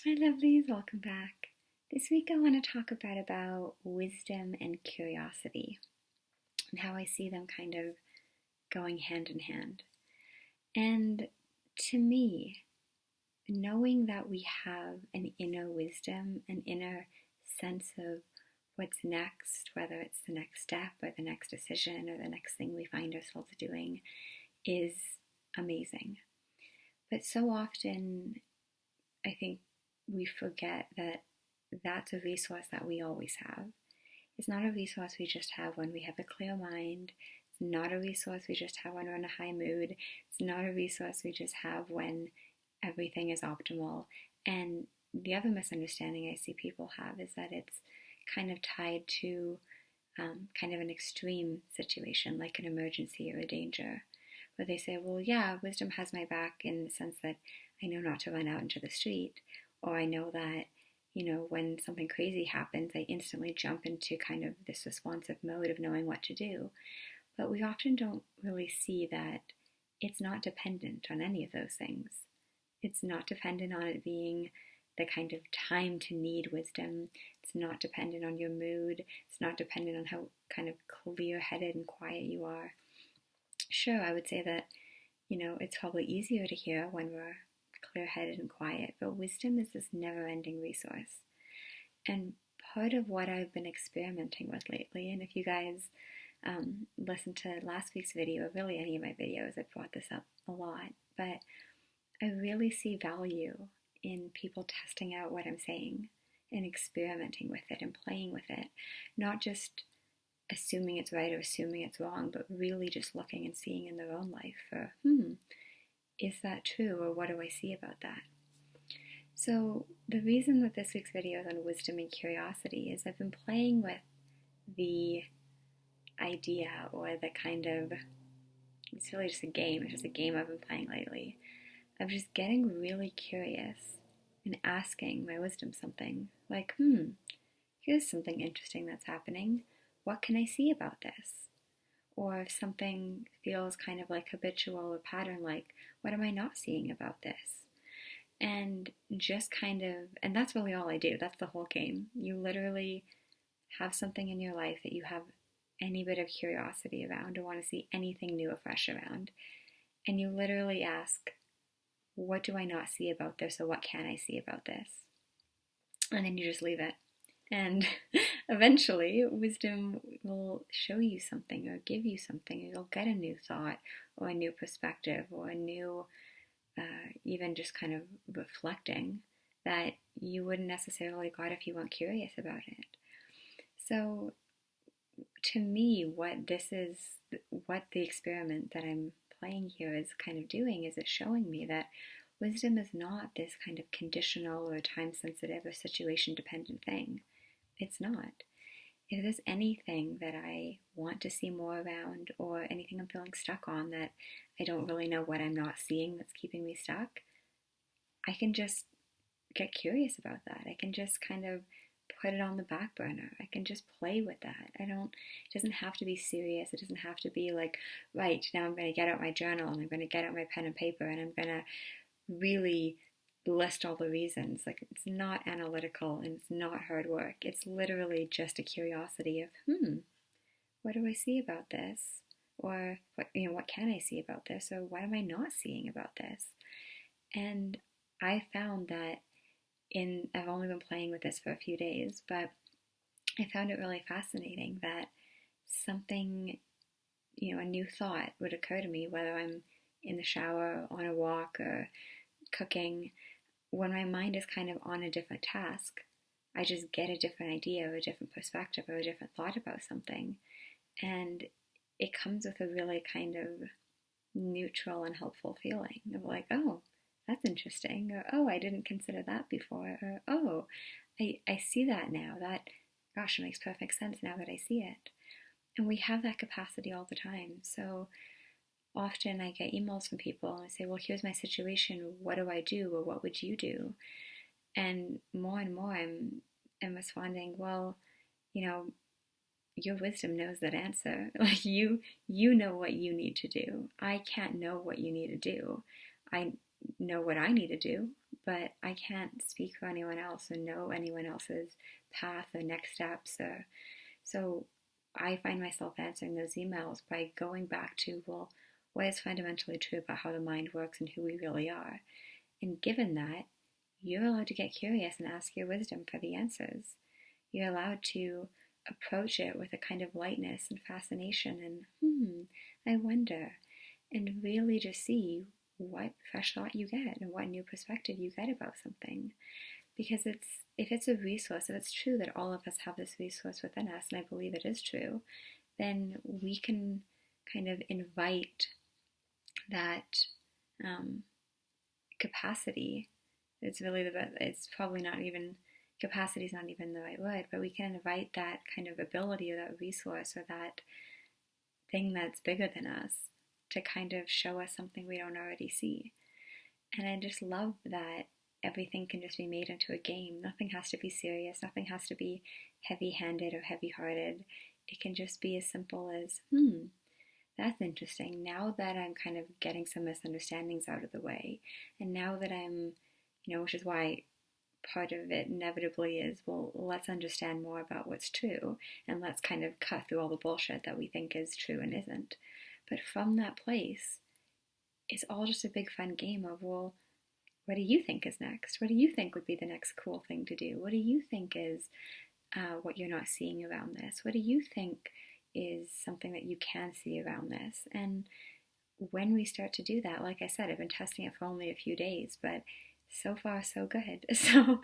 Hi lovelies, welcome back. This week I want to talk about wisdom and curiosity and how I see them kind of going hand in hand. And to me, knowing that we have an inner wisdom, an inner sense of what's next, whether it's the next step or the next decision or the next thing we find ourselves doing, is amazing. But so often, I think we forget that that's a resource that we always have. It's not a resource we just have when we have a clear mind. It's not a resource we just have when we're in a high mood. It's not a resource we just have when everything is optimal. And the other misunderstanding I see people have is that it's kind of tied to kind of an extreme situation, like an emergency or a danger, where they say, well, yeah, wisdom has my back in the sense that I know not to run out into the street, or I know that, when something crazy happens, I instantly jump into kind of this responsive mode of knowing what to do. But we often don't really see that it's not dependent on any of those things. It's not dependent on it being the kind of time to need wisdom. It's not dependent on your mood. It's not dependent on how kind of clear-headed and quiet you are. Sure, I would say that, it's probably easier to hear when we're clear-headed and quiet, but wisdom is this never-ending resource. And part of what I've been experimenting with lately, and if you guys listened to last week's video, or really any of my videos, I've brought this up a lot, but I really see value in people testing out what I'm saying and experimenting with it and playing with it, not just assuming it's right or assuming it's wrong, but really just looking and seeing in their own life for, is that true, or what do I see about that? So the reason that this week's video is on wisdom and curiosity is I've been playing with the idea, or the kind of, it's really just a game, it's just a game I've been playing lately, of just getting really curious and asking my wisdom something, like, here's something interesting that's happening, what can I see about this? Or if something feels kind of like habitual or pattern-like, what am I not seeing about this? And just kind of, and that's really all I do. That's the whole game. You literally have something in your life that you have any bit of curiosity around or want to see anything new or fresh around. And you literally ask, what do I not see about this, or what can I see about this? And then you just leave it. And eventually, wisdom will show you something or give you something. You'll get a new thought or a new perspective or a new, even just kind of reflecting that you wouldn't necessarily got if you weren't curious about it. So to me, what the experiment that I'm playing here is kind of doing is it's showing me that wisdom is not this kind of conditional or time-sensitive or situation-dependent thing. It's not. If there's anything that I want to see more around, or anything I'm feeling stuck on that I don't really know what I'm not seeing that's keeping me stuck, I can just get curious about that. I can just kind of put it on the back burner. I can just play with that. It doesn't have to be serious. It doesn't have to be like, right, now I'm going to get out my journal and I'm going to get out my pen and paper and I'm going to really list all the reasons. Like, it's not analytical and it's not hard work. It's literally just a curiosity of, what do I see about this? Or what can I see about this? Or what am I not seeing about this? And I found that I've only been playing with this for a few days, but I found it really fascinating that something, a new thought would occur to me, whether I'm in the shower, on a walk, or cooking. When my mind is kind of on a different task, I just get a different idea or a different perspective or a different thought about something. And it comes with a really kind of neutral and helpful feeling of like, oh, that's interesting, or oh, I didn't consider that before, or oh, I see that now. That, gosh, it makes perfect sense now that I see it. And we have that capacity all the time. So often I get emails from people and I say, well, here's my situation, what do I do, or what would you do? And more I'm responding, well, your wisdom knows that answer. Like, you know what you need to do. I can't know what you need to do. I know what I need to do. but I can't speak for anyone else or know anyone else's path or next steps. So I find myself answering those emails by going back to, well, what is fundamentally true about how the mind works and who we really are? And given that, you're allowed to get curious and ask your wisdom for the answers. You're allowed to approach it with a kind of lightness and fascination and, I wonder, and really just see what fresh thought you get and what new perspective you get about something. Because if it's a resource, if it's true that all of us have this resource within us, and I believe it is true, then we can kind of invite that capacity. It's probably not even, capacity is not even the right word, but we can invite that kind of ability or that resource or that thing that's bigger than us to kind of show us something we don't already see. And I just love that everything can just be made into a game. Nothing has to be serious. Nothing has to be heavy-handed or heavy-hearted. It can just be as simple as, that's interesting. Now that I'm kind of getting some misunderstandings out of the way, and now that I'm, which is why part of it inevitably is, well, let's understand more about what's true, and let's kind of cut through all the bullshit that we think is true and isn't. But from that place, it's all just a big fun game of, well, what do you think is next? What do you think would be the next cool thing to do? What do you think is what you're not seeing around this? What do you think is something that you can see around this? And when we start to do that, like I said, I've been testing it for only a few days, but so far so good. So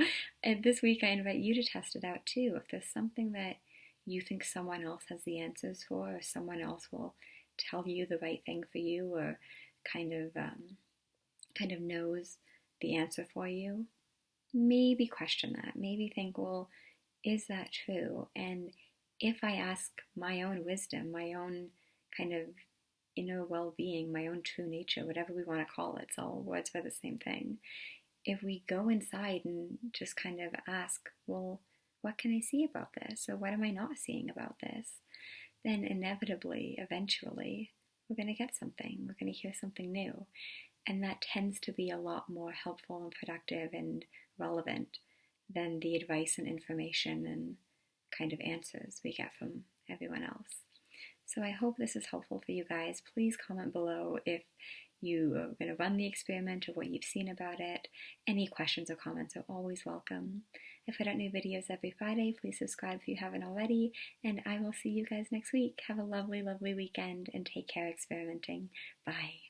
this week I invite you to test it out too. If there's something that you think someone else has the answers for, or someone else will tell you the right thing for you, or kind of knows the answer for you, maybe question that. Maybe think, well, is that true? And if I ask my own wisdom, my own kind of inner well-being, my own true nature, whatever we want to call it, it's all words for the same thing. If we go inside and just kind of ask, well, what can I see about this? Or what am I not seeing about this? Then inevitably, eventually, we're going to get something. We're going to hear something new. And that tends to be a lot more helpful and productive and relevant than the advice and information and kind of answers we get from everyone else. So I hope this is helpful for you guys. Please comment below if you are going to run the experiment or what you've seen about it. Any questions or comments are always welcome. I put out new videos every Friday. Please subscribe if you haven't already, and I will see you guys next week. Have a lovely, lovely weekend, and take care experimenting. Bye.